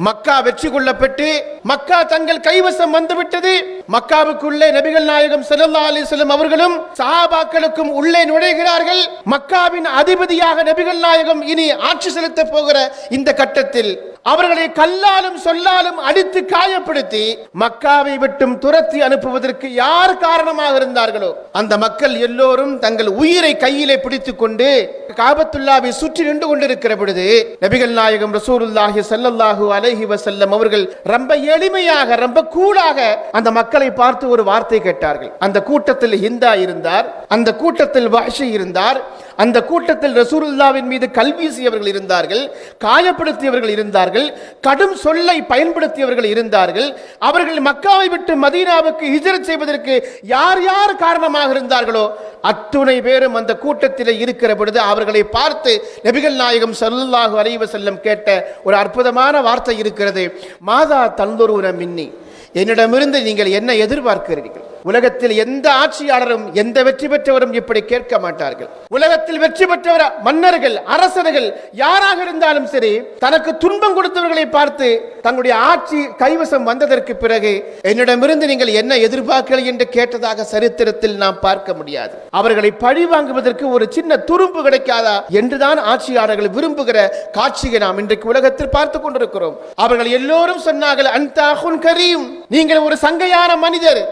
மக்கா வெற்றி கொள்ளப்பட்டு மக்கா தங்கள் கைவசம் வந்துவிட்டது. மக்காவுக்குள்ளே நபிகள் நாயகம் ஸல்லல்லாஹு அலைஹி வஸல்லம் அவர்களும் சஹாபாக்களுக்கும் உள்ளே நுழைகிறார்கள். மக்காவின் அதிபதியாக நபிகள் நாயகம் இனி ஆட்சி செலுத்த போகிற இந்த கட்டத்தில் அவர்களை கல்லாலும் சொல்லாலும் அடித்து காயப்படுத்தி மக்காவை விட்டும் துரத்தி அனுப்புவதற்கு யார் காரணமாக இருந்தார்களோ அந்த மக்கள் எல்லோரும் தங்கள் உயிரை கையிலே பிடித்துக் கொண்டு காபத்துல்லாவை சுற்றி நின்று கொண்டிருக்கிற பொழுது நபிகள் நாயகம் ரசூலுல்லாஹி ஸல்லல்லாஹு அலைஹி வஸல்லம் அவர்கள் ரொம்ப எளிமையாக ரொம்ப கூலாக அந்த மக்களை பார்த்து ஒரு வார்த்தை கேட்டார்கள். அந்த கூட்டத்தில் ஹிந்தா இருந்தார், அந்த கூட்டத்தில் வஹ்ஷி இருந்தார், அந்த கூட்டத்தில் ரசூலுல்லாவின் மீது கல்வீசியவர்கள் இருந்தார்கள், காயப்படுத்தியவர்கள் இருந்தார்கள், கடும் சொல்லை பயன்படுத்தியவர்கள் இருந்தார்கள். அவர்கள் மக்காவை விட்டு மதீனாவுக்கு ஹிஜ்ரத் செய்வதற்கு யார் யார் காரணமாக இருந்தார்களோ அத்துணை பேரும் அந்த கூட்டத்தில் இருக்கிற பொழுது அவர்களை பார்த்து நபிகள் நாயகம் ஸல்லல்லாஹு அலைஹி வஸல்லம் கேட்ட ஒரு அற்புதமான வார்த்தை இருக்கிறது. மாதா தன்துருன மின்னி, என்னிடமிருந்து நீங்கள் என்ன எதிர்பார்க்கிறீர்கள்? உலகத்தில் எந்த ஆட்சியாளரும் எந்த வெற்றி பெற்றவரும் இப்படி கேட்க மாட்டார்கள். உலகத்தில் வெற்றி பெற்றவர் மன்னர்கள் அரசர்கள் யாராக இருந்தாலும் சரி, தனக்கு துன்பம் கொடுத்தவர்களை பார்த்து தங்களுடைய ஆட்சி கைவசம் வந்ததற்கு பிறகு என்னிடமிருந்து நீங்கள் என்ன எதிர்பார்க்கிறீர்கள் என்று கேட்டதாக சரித்திரத்தில் நாம் பார்க்க முடியாது. அவர்களை பழி வாங்குவதற்கு ஒரு சின்ன துரும்பு கிடைக்காதா என்றுதான் ஆட்சியாளர்கள் விரும்புகிற காட்சியை நாம் இன்றைக்கு உலகத்தில் பார்த்து கொண்டிருக்கிறோம். அவர்கள் எல்லோரும் சொன்னார்கள், அன்தா அகுன் கரீம், நீங்கள் ஒரு சங்கையான மனிதர்,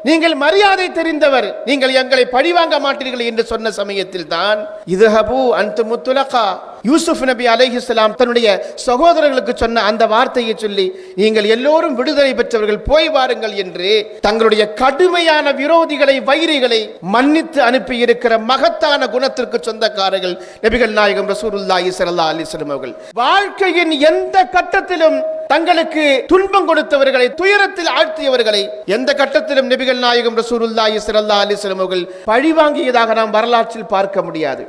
நீங்கள் மரியாதை தெரிந்தவர், நீங்கள் எங்களை பழிவாங்க மாட்டீர்கள் என்று சொன்ன சமயத்தில் தான் இதுஹபு அன்தும் முத்துலகா, யூசுப் நபி அலைஹிஸ்ஸலாம் தன்னுடைய சகோதரர்களுக்கு சொன்ன அந்த வார்த்தையை சொல்லி நீங்கள் எல்லோரும் விடுதலை பெற்றவர்கள், போய் வாருங்கள் என்று தங்களுடைய கடுமையான விரோதிகளை வைரிகளை மன்னித்து அனுப்பி இருக்கிற மகத்தான குணத்திற்கு சொந்தக்காரர்கள் நபிகள் நாயகம் ரசூலுல்லாஹி ஸல்லல்லாஹு அலைஹி வஸல்லம் அவர்கள். வாழ்க்கையின் எந்த கட்டத்திலும் தங்களுக்கு துன்பம் கொடுத்தவர்களை, துயரத்தில் ஆழ்த்தியவர்களை எந்த கட்டத்திலும் நபிகள் நாயகம் ரசூலுல்லாஹி ஸல்லல்லாஹு அலைஹி வஸல்லம் அவர்கள் பழிவாங்கியதாக நாம் வரலாற்றில் பார்க்க முடியாது.